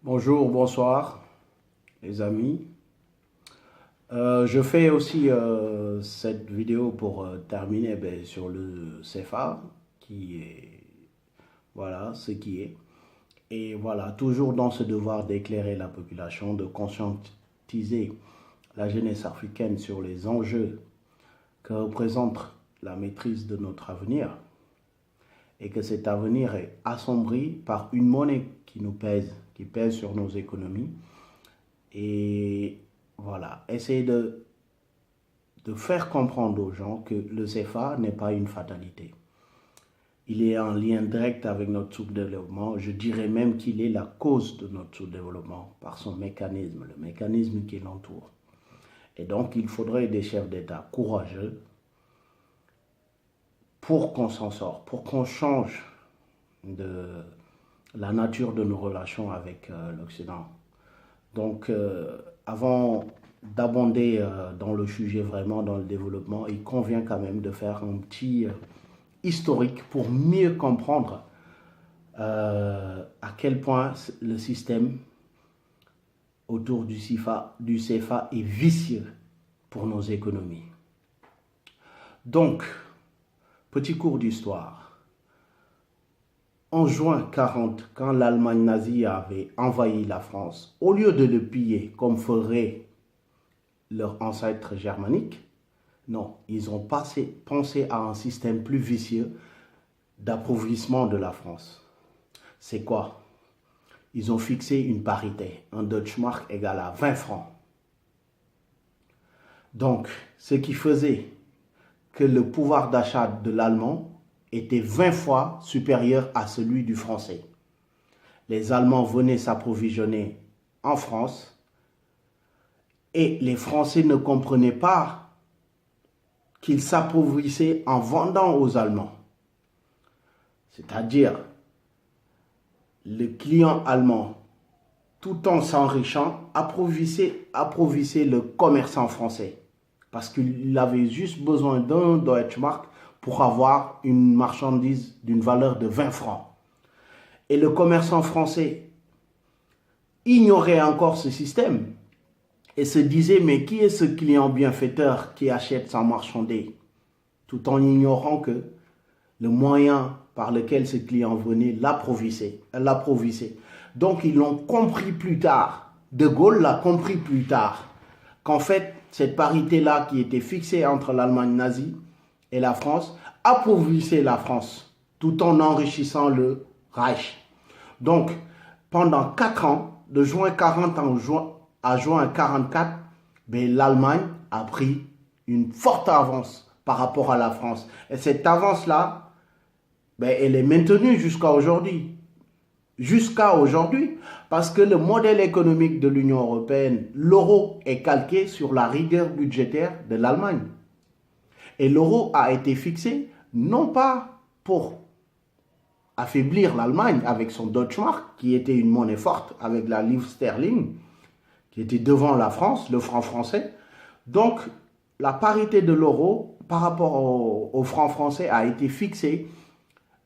Bonjour, bonsoir, les amis. Je fais aussi cette vidéo pour terminer sur le CFA, qui est, voilà, ce qui est. Et voilà, toujours dans ce devoir d'éclairer la population, de conscientiser la jeunesse africaine sur les enjeux que représente la maîtrise de notre avenir et que cet avenir est assombri par une monnaie qui nous pèse, qui pèse sur nos économies. Et voilà, essayer de faire comprendre aux gens que le CFA n'est pas une fatalité. Il est en lien direct avec notre sous-développement. Je dirais même qu'il est la cause de notre sous-développement par son mécanisme, le mécanisme qui l'entoure. Et donc, il faudrait des chefs d'État courageux pour qu'on s'en sorte, pour qu'on change de la nature de nos relations avec l'Occident. Donc, avant d'abonder dans le sujet vraiment, dans le développement, il convient quand même de faire un petit historique pour mieux comprendre à quel point le système autour du CFA est vicieux pour nos économies. Donc, petit cours d'histoire. En juin 1940, quand l'Allemagne nazie avait envahi la France, au lieu de le piller comme feraient leurs ancêtres germaniques, non, ils ont pensé à un système plus vicieux d'appauvrissement de la France. C'est quoi? Ils ont fixé une parité, un Deutschmark égal à 20 francs. Donc, ce qui faisait que le pouvoir d'achat de l'Allemand était 20 fois supérieur à celui du Français. Les Allemands venaient s'approvisionner en France et les Français ne comprenaient pas qu'ils s'appauvrissaient en vendant aux Allemands. C'est-à-dire, le client allemand, tout en s'enrichant, approvissait le commerçant français. Parce qu'il avait juste besoin d'un Deutschmark pour avoir une marchandise d'une valeur de 20 francs. Et le commerçant français ignorait encore ce système et se disait, mais qui est ce client bienfaiteur qui achète sans marchander? Tout en ignorant que le moyen par lequel ce client venait l'approvissait. Donc ils l'ont compris plus tard. De Gaulle l'a compris plus tard. Qu'en fait, cette parité-là qui était fixée entre l'Allemagne nazie et la France appauvrissait la France tout en enrichissant le Reich. Donc, pendant 4 ans, de juin 40 à juin 1944, l'Allemagne a pris une forte avance par rapport à la France. Et cette avance-là, elle est maintenue jusqu'à aujourd'hui. Jusqu'à aujourd'hui, parce que le modèle économique de l'Union européenne, l'euro est calqué sur la rigueur budgétaire de l'Allemagne. Et l'euro a été fixé non pas pour affaiblir l'Allemagne avec son Deutschmark, qui était une monnaie forte avec la livre sterling, qui était devant la France, le franc français. Donc, la parité de l'euro par rapport au franc français a été fixée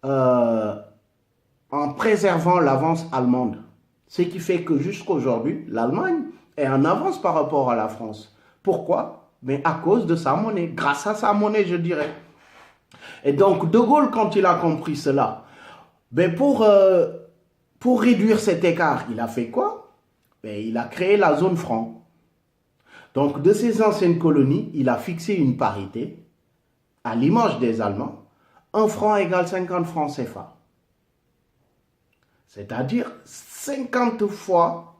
en préservant l'avance allemande. Ce qui fait que jusqu'à aujourd'hui, l'Allemagne est en avance par rapport à la France. Pourquoi? Mais à cause de sa monnaie, grâce à sa monnaie, je dirais. Et donc, De Gaulle, quand il a compris cela, pour réduire cet écart, il a fait quoi? Il a créé la zone franc. Donc, de ses anciennes colonies, il a fixé une parité, à l'image des Allemands, 1 franc égale 50 francs CFA. C'est-à-dire 50 fois,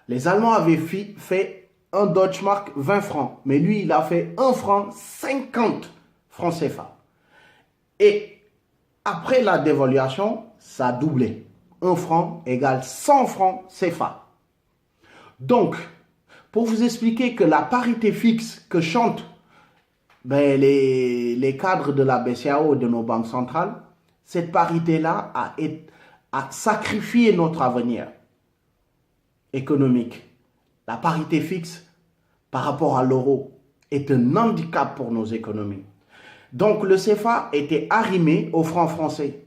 les Allemands avaient fait un Deutschmark 20 francs, mais lui, il a fait 1 franc 50 francs CFA. Et après la dévaluation, ça a doublé. 1 franc égale 100 francs CFA. Donc, pour vous expliquer que la parité fixe que chantent les cadres de la BCEAO et de nos banques centrales, cette parité-là a sacrifié notre avenir économique. La parité fixe par rapport à l'euro est un handicap pour nos économies. Donc le CFA était arrimé au franc français.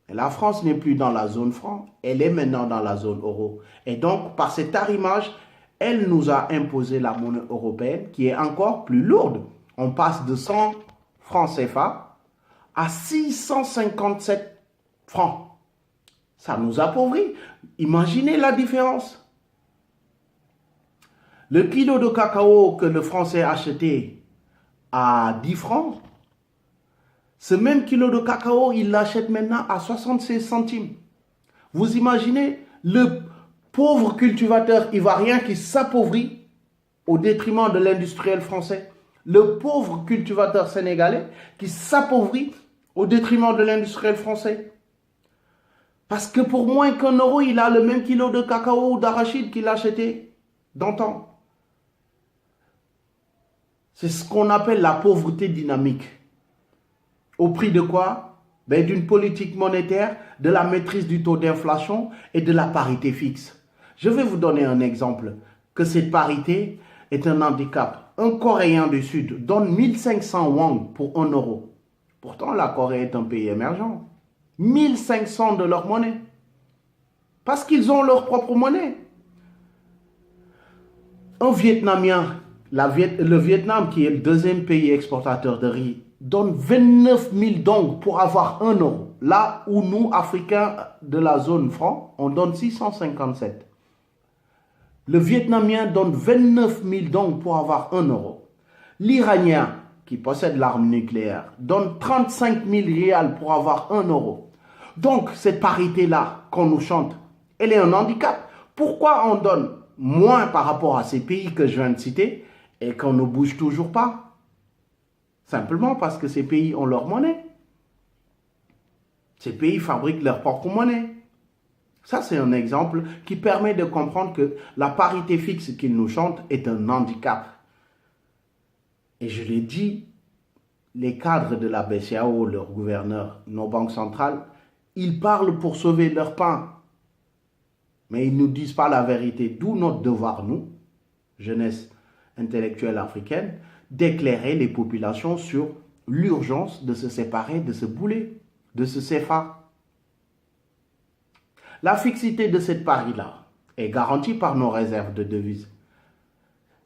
La France n'est plus dans la zone franc, elle est maintenant dans la zone euro. Et donc, par cet arrimage, elle nous a imposé la monnaie européenne qui est encore plus lourde. On passe de 100 francs CFA à 657 francs. Ça nous appauvrit. Imaginez la différence. Le kilo de cacao que le Français achetait à 10 francs, ce même kilo de cacao, il l'achète maintenant à 76 centimes. Vous imaginez le pauvre cultivateur ivoirien qui s'appauvrit au détriment de l'industriel français. Le pauvre cultivateur sénégalais qui s'appauvrit au détriment de l'industriel français. Parce que pour moins qu'un euro, il a le même kilo de cacao ou d'arachide qu'il achetait d'antan. C'est ce qu'on appelle la pauvreté dynamique. Au prix de quoi? D'une politique monétaire, de la maîtrise du taux d'inflation et de la parité fixe. Je vais vous donner un exemple, que cette parité est un handicap. Un Coréen du Sud donne 1500 won pour 1 euro. Pourtant, la Corée est un pays émergent. 1500 de leur monnaie. Parce qu'ils ont leur propre monnaie. Un Vietnamien, le Vietnam qui est le deuxième pays exportateur de riz, donne 29 000 dong pour avoir 1 euro. Là où nous, Africains de la zone franc, on donne 657. Le Vietnamien donne 29 000 dong pour avoir 1 euro. L'Iranien, qui possède l'arme nucléaire, donne 35 000 rials pour avoir 1 euro. Donc, cette parité-là qu'on nous chante, elle est un handicap. Pourquoi on donne moins par rapport à ces pays que je viens de citer et qu'on ne bouge toujours pas? Simplement parce que ces pays ont leur monnaie. Ces pays fabriquent leur propre monnaie. Ça, c'est un exemple qui permet de comprendre que la parité fixe qu'ils nous chantent est un handicap. Et je l'ai dit, les cadres de la BCEAO, leurs gouverneurs, nos banques centrales, ils parlent pour sauver leur pain. Mais ils ne nous disent pas la vérité. D'où notre devoir, nous, jeunesse intellectuelle africaine, d'éclairer les populations sur l'urgence de se séparer de ce boulet, de ce CFA. La fixité de cette pari-là est garantie par nos réserves de devises.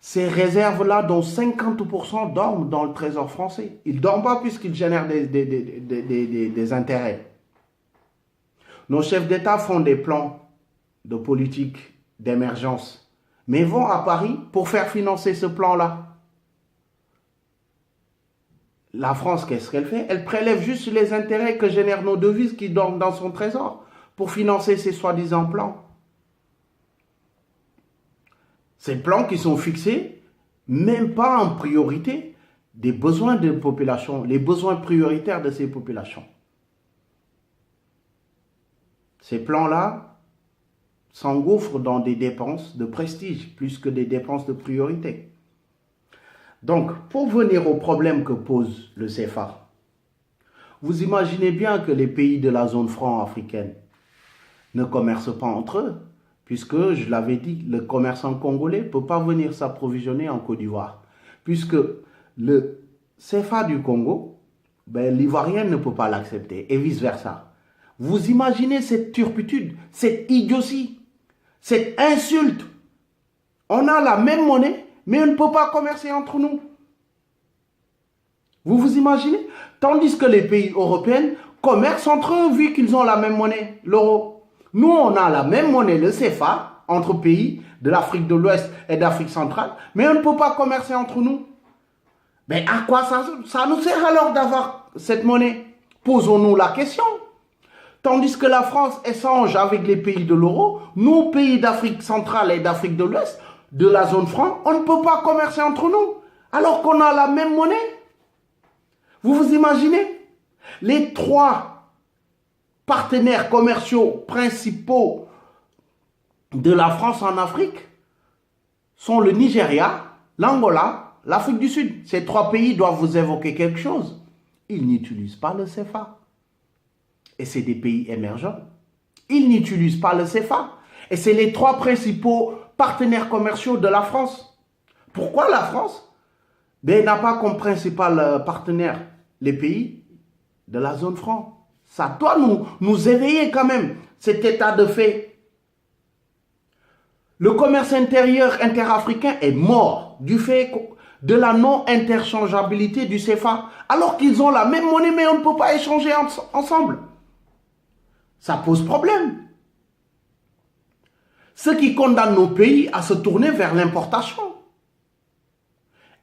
Ces réserves-là, dont 50% dorment dans le trésor français. Ils ne dorment pas puisqu'ils génèrent des intérêts. Nos chefs d'État font des plans de politique d'émergence, mais vont à Paris pour faire financer ce plan-là. La France, qu'est-ce qu'elle fait? Elle prélève juste les intérêts que génèrent nos devises qui dorment dans son trésor pour financer ces soi-disant plans. Ces plans qui sont fixés, même pas en priorité, des besoins de population, les besoins prioritaires de ces populations. Ces plans-là s'engouffrent dans des dépenses de prestige plus que des dépenses de priorité. Donc, pour venir au problème que pose le CFA, vous imaginez bien que les pays de la zone franc africaine ne commercent pas entre eux, puisque, je l'avais dit, le commerçant congolais ne peut pas venir s'approvisionner en Côte d'Ivoire, puisque le CFA du Congo, l'Ivoirien ne peut pas l'accepter, et vice-versa. Vous imaginez cette turpitude, cette idiotie, cette insulte. On a la même monnaie, mais on ne peut pas commercer entre nous. Vous vous imaginez? Tandis que les pays européens commercent entre eux vu qu'ils ont la même monnaie, l'euro. Nous, on a la même monnaie, le CFA, entre pays de l'Afrique de l'Ouest et d'Afrique centrale, mais on ne peut pas commercer entre nous. Mais à quoi ça nous sert alors d'avoir cette monnaie? Posons-nous la question. Tandis que la France échange avec les pays de l'euro, nous, pays d'Afrique centrale et d'Afrique de l'Ouest, de la zone franc, on ne peut pas commercer entre nous, alors qu'on a la même monnaie. Vous vous imaginez? Les 3 partenaires commerciaux principaux de la France en Afrique sont le Nigeria, l'Angola, l'Afrique du Sud. Ces 3 pays doivent vous évoquer quelque chose. Ils n'utilisent pas le CFA. Et c'est des pays émergents. Ils n'utilisent pas le CFA. Et c'est les 3 principaux partenaires commerciaux de la France. Pourquoi la France n'a pas comme principal partenaire les pays de la zone franc? Ça doit nous éveiller quand même, cet état de fait. Le commerce intérieur interafricain est mort du fait de la non-interchangeabilité du CFA, alors qu'ils ont la même monnaie, mais on ne peut pas échanger ensemble. Ça pose problème. Ce qui condamne nos pays à se tourner vers l'importation.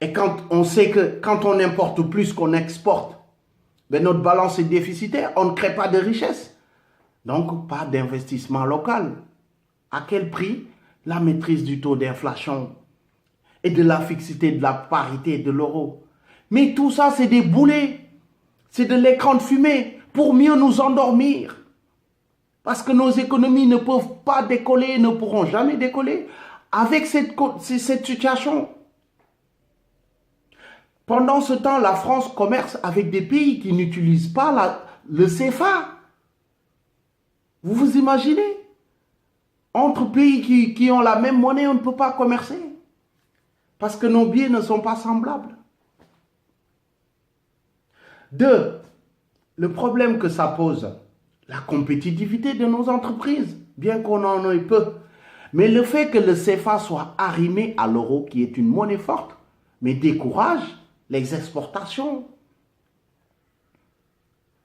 Et quand on sait que quand on importe plus qu'on exporte, ben notre balance est déficitaire, on ne crée pas de richesse. Donc, pas d'investissement local. À quel prix? La maîtrise du taux d'inflation et de la fixité de la parité de l'euro. Mais tout ça, c'est des boulets. C'est de l'écran de fumée pour mieux nous endormir. Parce que nos économies ne peuvent pas décoller, ne pourront jamais décoller avec cette situation. Pendant ce temps, la France commerce avec des pays qui n'utilisent pas le CFA. Vous vous imaginez? Entre pays qui ont la même monnaie, on ne peut pas commercer. Parce que nos biens ne sont pas semblables. Deux, le problème que ça pose, la compétitivité de nos entreprises, bien qu'on en ait peu. Mais le fait que le CFA soit arrimé à l'euro, qui est une monnaie forte, mais décourage les exportations.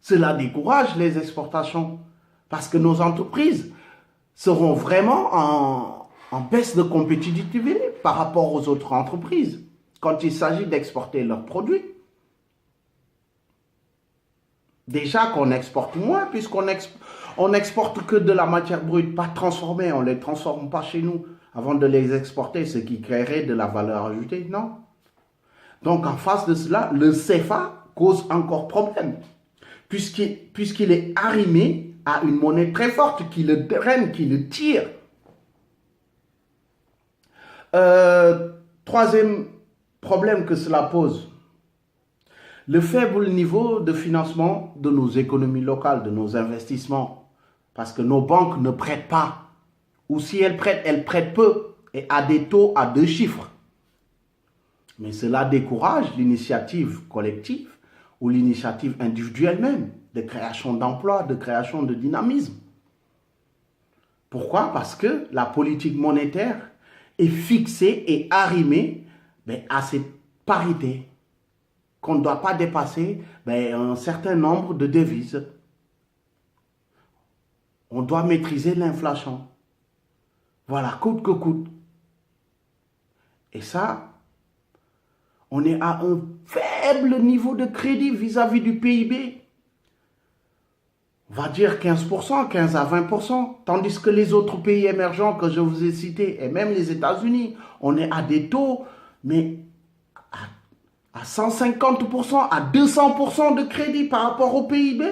Cela décourage les exportations parce que nos entreprises seront vraiment en baisse de compétitivité par rapport aux autres entreprises quand il s'agit d'exporter leurs produits. Déjà qu'on exporte moins puisqu'on n'exporte que de la matière brute, pas transformée, on ne les transforme pas chez nous avant de les exporter, ce qui créerait de la valeur ajoutée, non? Donc, en face de cela, le CFA cause encore problème, puisqu'il est arrimé à une monnaie très forte qui le draine, qui le tire. Troisième problème que cela pose, le faible niveau de financement de nos économies locales, de nos investissements, parce que nos banques ne prêtent pas, ou si elles prêtent peu, et à des taux à 2 chiffres. Mais cela décourage l'initiative collective ou l'initiative individuelle même de création d'emplois, de création de dynamisme. Pourquoi? Parce que la politique monétaire est fixée et arrimée à cette parité qu'on ne doit pas dépasser un certain nombre de devises. On doit maîtriser l'inflation. Voilà, coûte que coûte. Et ça, on est à un faible niveau de crédit vis-à-vis du PIB. On va dire 15%, 15 à 20%, tandis que les autres pays émergents que je vous ai cités, et même les États-Unis, on est à des taux, mais à 150%, à 200% de crédit par rapport au PIB.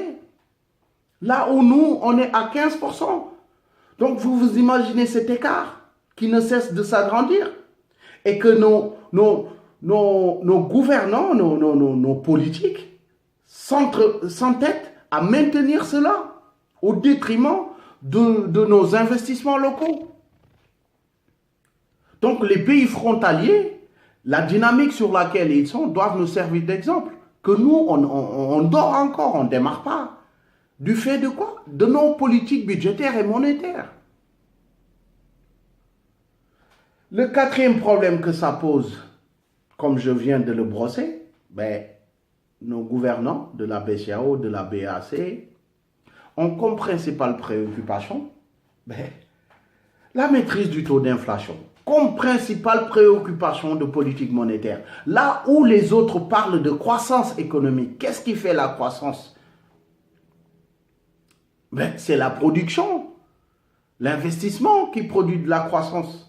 Là où nous, on est à 15%. Donc vous vous imaginez cet écart qui ne cesse de s'agrandir et que nos gouvernants, nos politiques s'entêtent à maintenir cela au détriment de nos investissements locaux. Donc les pays frontaliers, la dynamique sur laquelle ils sont, doivent nous servir d'exemple. Que nous, on dort encore, on ne démarre pas. Du fait de quoi? De nos politiques budgétaires et monétaires. Le quatrième problème que ça pose, comme je viens de le brosser, nos gouvernants de la BCEAO, de la BAC, ont comme principale préoccupation la maîtrise du taux d'inflation. Comme principale préoccupation de politique monétaire. Là où les autres parlent de croissance économique, qu'est-ce qui fait la croissance? C'est la production, l'investissement qui produit de la croissance.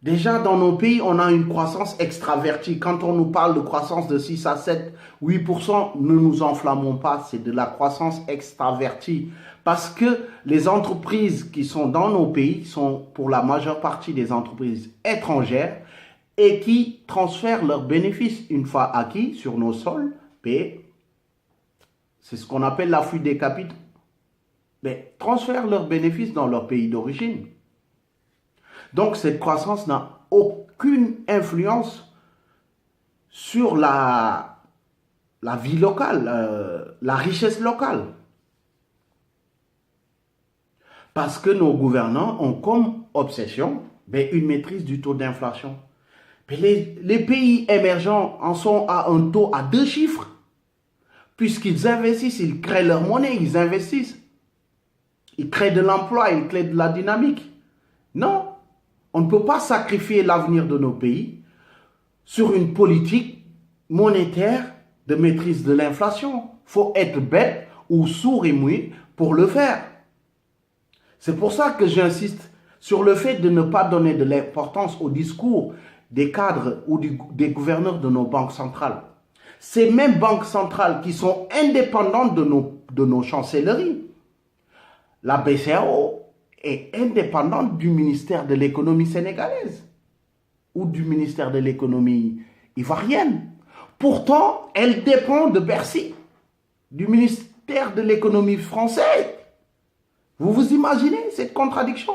Déjà, dans nos pays, on a une croissance extravertie. Quand on nous parle de croissance de 6 à 7, 8%, ne nous enflammons pas, c'est de la croissance extravertie. Parce que les entreprises qui sont dans nos pays sont pour la majeure partie des entreprises étrangères et qui transfèrent leurs bénéfices une fois acquis sur nos sols. C'est ce qu'on appelle la fuite des capitaux. Transfèrent leurs bénéfices dans leur pays d'origine. Donc cette croissance n'a aucune influence sur la vie locale, la richesse locale. Parce que nos gouvernants ont comme obsession une maîtrise du taux d'inflation. Les pays émergents en sont à un taux à 2 chiffres. Puisqu'ils investissent, ils créent leur monnaie, ils investissent. Ils créent de l'emploi, ils créent de la dynamique. Non, on ne peut pas sacrifier l'avenir de nos pays sur une politique monétaire de maîtrise de l'inflation. Il faut être bête ou sourd et muet pour le faire. C'est pour ça que j'insiste sur le fait de ne pas donner de l'importance au discours des cadres ou des gouverneurs de nos banques centrales. Ces mêmes banques centrales qui sont indépendantes de nos chancelleries. La BCEAO est indépendante du ministère de l'économie sénégalaise ou du ministère de l'économie ivoirienne. Pourtant, elle dépend de Bercy, du ministère de l'économie français. Vous vous imaginez cette contradiction?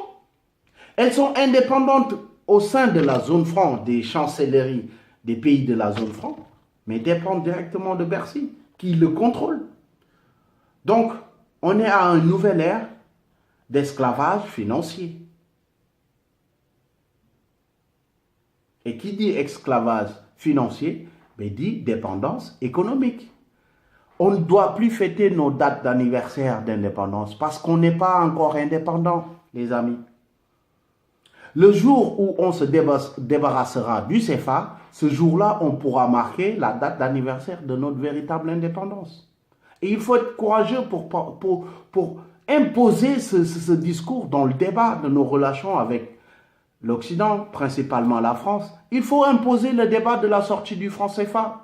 Elles sont indépendantes au sein de la zone franc, des chancelleries des pays de la zone franc, mais dépendent directement de Bercy, qui le contrôle. Donc, on est à une nouvelle ère d'esclavage financier. Et qui dit esclavage financier, dit dépendance économique. On ne doit plus fêter nos dates d'anniversaire d'indépendance parce qu'on n'est pas encore indépendant, les amis. Le jour où on se débarrassera du CFA, ce jour-là, on pourra marquer la date d'anniversaire de notre véritable indépendance. Et il faut être courageux pour imposer ce discours dans le débat de nos relations avec l'Occident, principalement la France. Il faut imposer le débat de la sortie du franc CFA.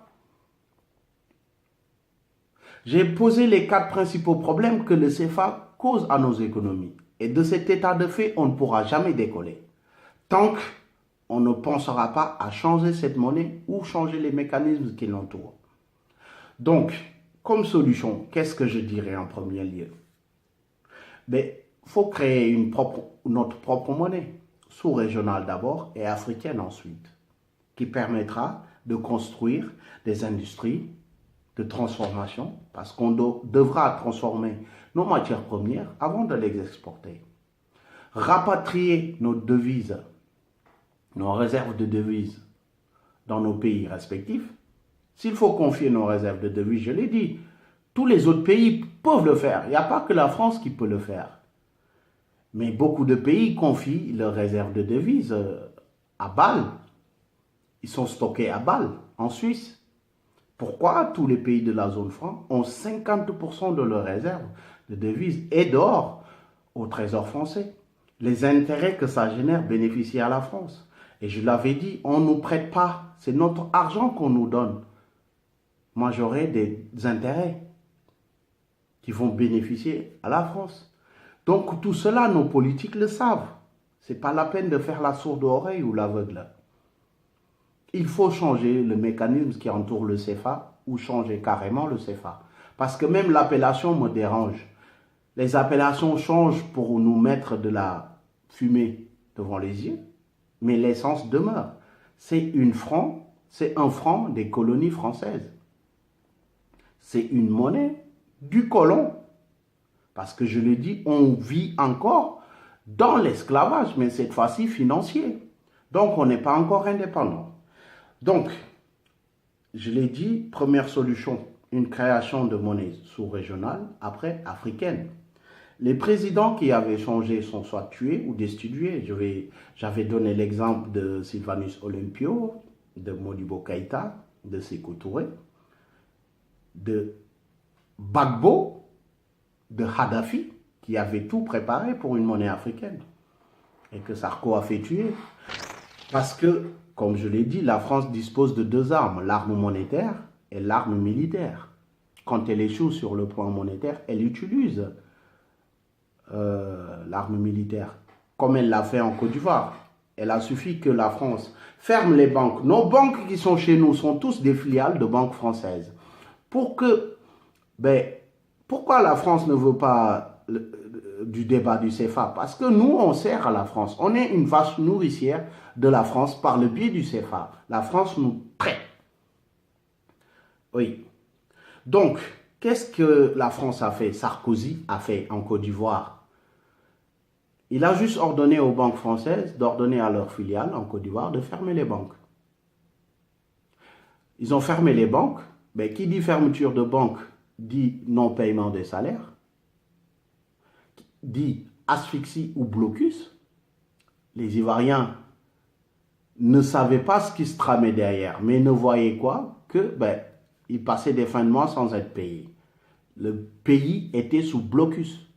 J'ai posé les 4 principaux problèmes que le CFA cause à nos économies. Et de cet état de fait, on ne pourra jamais décoller. Tant qu'on ne pensera pas à changer cette monnaie ou changer les mécanismes qui l'entourent. Donc, comme solution, qu'est-ce que je dirais en premier lieu? Il faut créer notre propre monnaie, sous-régionale d'abord et africaine ensuite, qui permettra de construire des industries de transformation, parce qu'on devra transformer nos matières premières avant de les exporter. Rapatrier nos devises, nos réserves de devises dans nos pays respectifs. S'il faut confier nos réserves de devises, je l'ai dit, tous les autres pays peuvent le faire. Il n'y a pas que la France qui peut le faire. Mais beaucoup de pays confient leurs réserves de devises à Bâle. Ils sont stockés à Bâle, en Suisse. Pourquoi tous les pays de la zone franc ont 50% de leurs réserves de devises et d'or au trésor français? Les intérêts que ça génère bénéficient à la France. Et je l'avais dit, on ne nous prête pas. C'est notre argent qu'on nous donne. Moi, j'aurai des intérêts qui vont bénéficier à la France. Donc, tout cela, nos politiques le savent. Ce n'est pas la peine de faire la sourde oreille ou l'aveugle. Il faut changer le mécanisme qui entoure le CFA ou changer carrément le CFA. Parce que même l'appellation me dérange. Les appellations changent pour nous mettre de la fumée devant les yeux, mais l'essence demeure. C'est un franc des colonies françaises. C'est une monnaie du colon. Parce que je le dis, on vit encore dans l'esclavage, mais cette fois-ci financier. Donc on n'est pas encore indépendant. Donc, je l'ai dit, première solution, une création de monnaie sous-régionale, après africaine. Les présidents qui avaient changé sont soit tués ou destitués. J'avais donné l'exemple de Sylvanus Olympio, de Modibo Keïta, de Sékou Touré, de Gbagbo, de Kadhafi, qui avait tout préparé pour une monnaie africaine et que Sarko a fait tuer. Parce que, comme je l'ai dit, la France dispose de 2 armes, l'arme monétaire et l'arme militaire. Quand elle échoue sur le plan monétaire, elle utilise l'arme militaire, comme elle l'a fait en Côte d'Ivoire. Il a suffi que la France ferme les banques. Nos banques qui sont chez nous sont tous des filiales de banques françaises. Pourquoi la France ne veut pas du débat du CFA? Parce que nous, on sert à la France. On est une vache nourricière de la France par le biais du CFA. La France nous traite. Oui. Donc, qu'est-ce que la France a fait? Sarkozy a fait en Côte d'Ivoire. Il a juste ordonné aux banques françaises d'ordonner à leurs filiales en Côte d'Ivoire de fermer les banques. Ils ont fermé les banques. Mais qui dit fermeture de banque dit non-paiement des salaires, dit asphyxie ou blocus. Les Ivoiriens ne savaient pas ce qui se tramait derrière, mais ne voyaient quoi que ils passaient des fins de mois sans être payés. Le pays était sous blocus.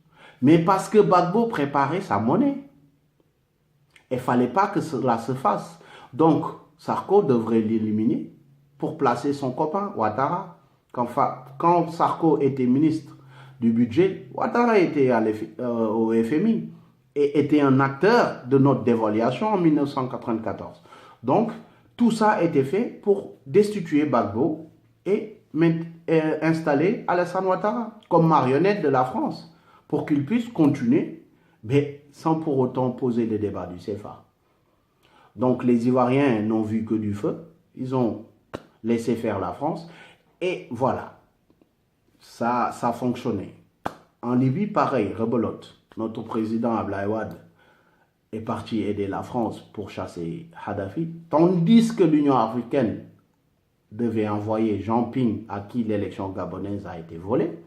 Mais parce que Gbagbo préparait sa monnaie. Il ne fallait pas que cela se fasse. Donc, Sarko devrait l'éliminer pour placer son copain, Ouattara. Quand Sarko était ministre du budget, Ouattara était au FMI et était un acteur de notre dévaluation en 1994. Donc, tout ça a été fait pour destituer Gbagbo et installer Alassane Ouattara comme marionnette de la France pour qu'il puisse continuer, mais sans pour autant poser le débat du CFA. Donc, les Ivoiriens n'ont vu que du feu. Ils ont laissé faire la France. Et voilà, ça fonctionnait. En Libye, pareil, rebelote. Notre président Ablaye Wade est parti aider la France pour chasser Kadhafi, tandis que l'Union africaine devait envoyer Jean Ping, à qui l'élection gabonaise a été volée.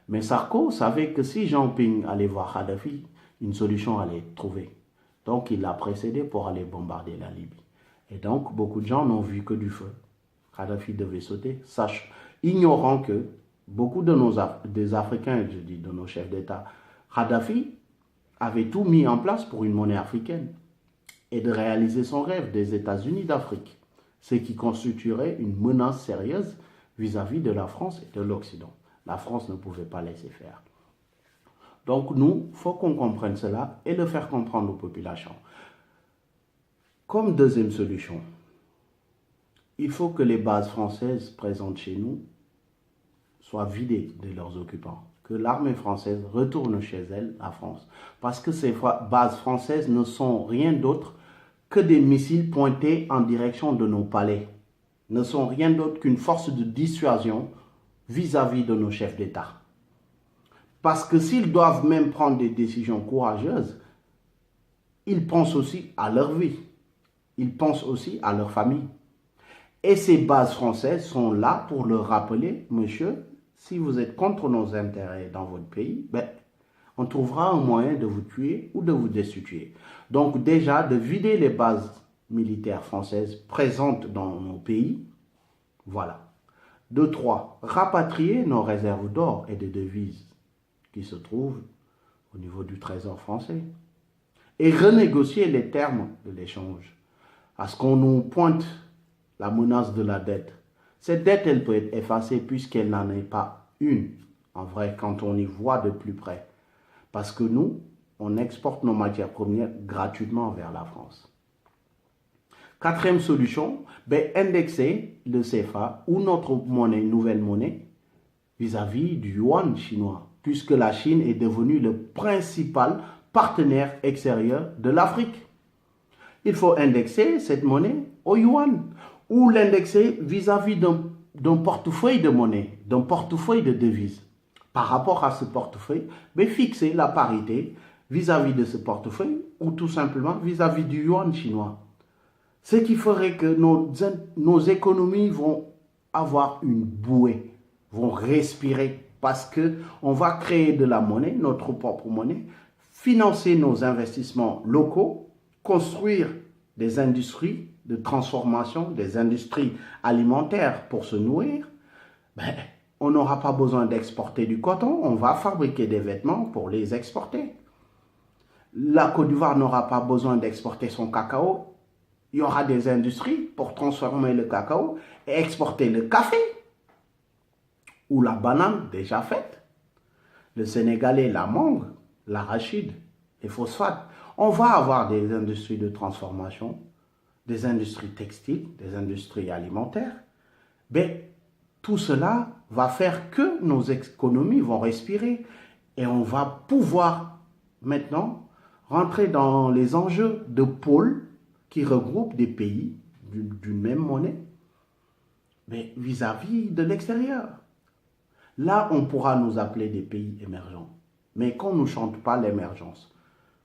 Mais Sarko savait que si Jean Ping allait voir Kadhafi, une solution allait être trouvée. Donc il l'a précédé pour aller bombarder la Libye. Et donc beaucoup de gens n'ont vu que du feu. Kadhafi devait sauter, ignorant que beaucoup des Africains, je dis de nos chefs d'État, Kadhafi avait tout mis en place pour une monnaie africaine et de réaliser son rêve des États-Unis d'Afrique, ce qui constituerait une menace sérieuse vis-à-vis de la France et de l'Occident. La France ne pouvait pas laisser faire. Donc nous, il faut qu'on comprenne cela et le faire comprendre aux populations. Comme deuxième solution, il faut que les bases françaises présentes chez nous soient vidées de leurs occupants. Que l'armée française retourne chez elle, la France. Parce que ces bases françaises ne sont rien d'autre que des missiles pointés en direction de nos palais. Ne sont rien d'autre qu'une force de dissuasion vis-à-vis de nos chefs d'État. Parce que s'ils doivent même prendre des décisions courageuses, ils pensent aussi à leur vie. Ils pensent aussi à leur famille. Et ces bases françaises sont là pour leur rappeler, monsieur, si vous êtes contre nos intérêts dans votre pays, on trouvera un moyen de vous tuer ou de vous destituer. Donc déjà, de vider les bases militaires françaises présentes dans nos pays, voilà. De 3, rapatrier nos réserves d'or et de devises qui se trouvent au niveau du trésor français. Et renégocier les termes de l'échange. Parce qu'on nous pointe la menace de la dette. Cette dette, elle peut être effacée puisqu'elle n'en est pas une, en vrai, quand on y voit de plus près. Parce que nous, on exporte nos matières premières gratuitement vers la France. Quatrième solution, indexer le CFA ou notre monnaie, nouvelle monnaie, vis-à-vis du yuan chinois, puisque la Chine est devenue le principal partenaire extérieur de l'Afrique. Il faut indexer cette monnaie au yuan ou l'indexer vis-à-vis d'un portefeuille de monnaie, d'un portefeuille de devises. Par rapport à ce portefeuille, fixer la parité vis-à-vis de ce portefeuille ou tout simplement vis-à-vis du yuan chinois. Ce qui ferait que nos économies vont avoir une bouée, vont respirer parce qu'on va créer de la monnaie, notre propre monnaie, financer nos investissements locaux, construire des industries de transformation, des industries alimentaires pour se nourrir. On n'aura pas besoin d'exporter du coton, on va fabriquer des vêtements pour les exporter. La Côte d'Ivoire n'aura pas besoin d'exporter son cacao. Il y aura des industries pour transformer le cacao et exporter le café ou la banane déjà faite. Le Sénégalais, la mangue, l'arachide, les phosphates. On va avoir des industries de transformation, des industries textiles, des industries alimentaires. Tout cela va faire que nos économies vont respirer et on va pouvoir maintenant rentrer dans les enjeux de pôles qui regroupent des pays d'une même monnaie, mais vis-à-vis de l'extérieur. Là, on pourra nous appeler des pays émergents, mais qu'on ne chante pas l'émergence.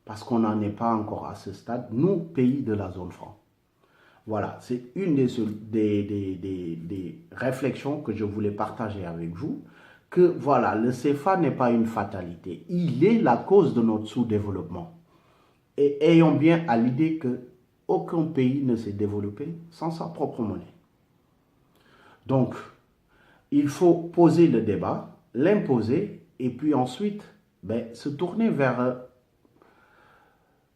parce qu'on n'en est pas encore à ce stade, nous, pays de la zone franc. Voilà, c'est une des réflexions que je voulais partager avec vous, que voilà, le CFA n'est pas une fatalité, il est la cause de notre sous-développement. Et ayons bien à l'idée que aucun pays ne s'est développé sans sa propre monnaie. Donc, il faut poser le débat, l'imposer, et puis ensuite, se tourner vers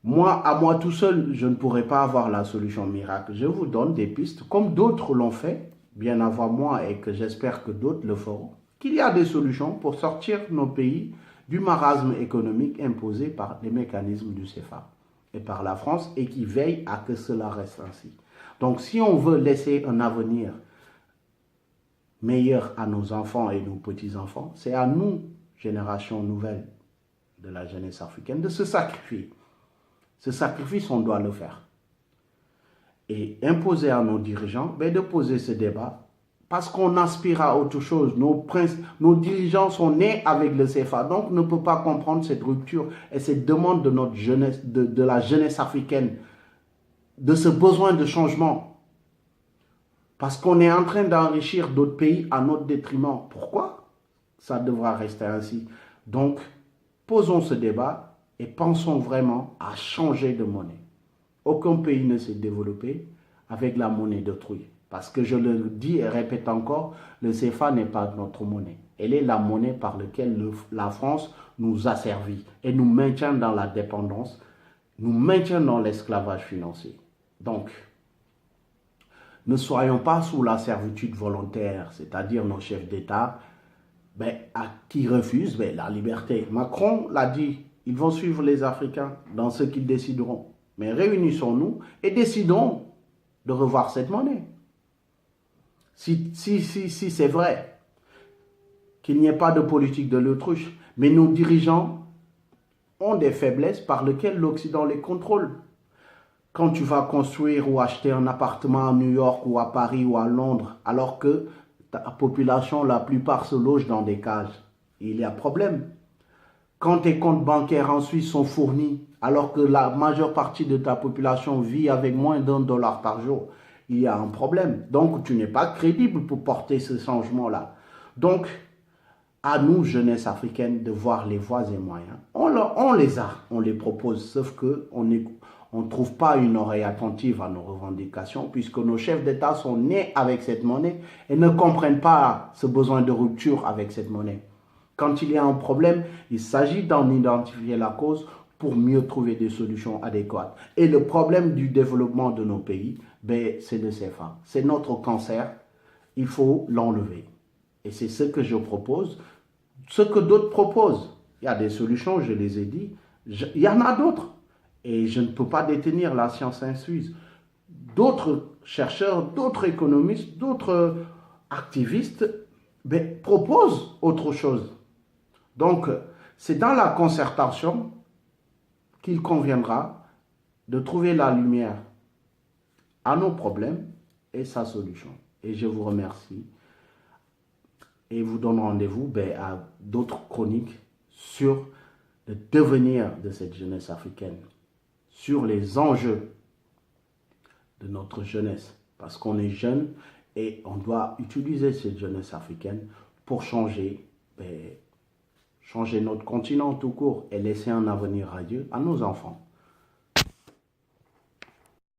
moi, à moi tout seul, je ne pourrais pas avoir la solution miracle. Je vous donne des pistes, comme d'autres l'ont fait, bien avant moi, et que j'espère que d'autres le feront, qu'il y a des solutions pour sortir nos pays du marasme économique imposé par les mécanismes du CFA et par la France, et qui veille à que cela reste ainsi. Donc, si on veut laisser un avenir meilleur à nos enfants et nos petits-enfants, c'est à nous, génération nouvelle de la jeunesse africaine, de se sacrifier. Ce sacrifice, on doit le faire. Et imposer à nos dirigeants de poser ce débat parce qu'on aspire à autre chose. Nos dirigeants sont nés avec le CFA, donc ne peut pas comprendre cette rupture et cette demande de notre jeunesse, de la jeunesse africaine, de ce besoin de changement. Parce qu'on est en train d'enrichir d'autres pays à notre détriment. Pourquoi ça devra rester ainsi? Donc, posons ce débat et pensons vraiment à changer de monnaie. Aucun pays ne s'est développé avec la monnaie d'autrui. Parce que je le dis et répète encore, le CFA n'est pas notre monnaie. Elle est la monnaie par laquelle la France nous a servi et nous maintient dans la dépendance, nous maintient dans l'esclavage financier. Donc, ne soyons pas sous la servitude volontaire, c'est-à-dire nos chefs d'État qui refusent la liberté. Macron l'a dit, ils vont suivre les Africains dans ce qu'ils décideront. Mais réunissons-nous et décidons de revoir cette monnaie. Si c'est vrai qu'il n'y ait pas de politique de l'autruche, mais nos dirigeants ont des faiblesses par lesquelles l'Occident les contrôle. Quand tu vas construire ou acheter un appartement à New York ou à Paris ou à Londres, alors que ta population, la plupart, se loge dans des cages, il y a problème. Quand tes comptes bancaires en Suisse sont fournis, alors que la majeure partie de ta population vit avec moins d'$1 par jour, il y a un problème. Donc, tu n'es pas crédible pour porter ce changement-là. Donc, à nous, jeunesse africaine, de voir les voies et moyens. On les a, on les propose, sauf qu'on ne trouve pas une oreille attentive à nos revendications, puisque nos chefs d'État sont nés avec cette monnaie et ne comprennent pas ce besoin de rupture avec cette monnaie. Quand il y a un problème, il s'agit d'en identifier la cause pour mieux trouver des solutions adéquates. Et le problème du développement de nos pays, c'est le CFA. C'est notre cancer. Il faut l'enlever. Et c'est ce que je propose. Ce que d'autres proposent. Il y a des solutions, je les ai dit. Il y en a d'autres. Et je ne peux pas détenir la science infuse. D'autres chercheurs, d'autres économistes, d'autres activistes proposent autre chose. Donc, c'est dans la concertation qu'il conviendra de trouver la lumière à nos problèmes et sa solution. Et je vous remercie et vous donne rendez-vous à d'autres chroniques sur le devenir de cette jeunesse africaine, sur les enjeux de notre jeunesse, parce qu'on est jeune et on doit utiliser cette jeunesse africaine pour changer notre continent tout court et laisser un avenir radieux à nos enfants.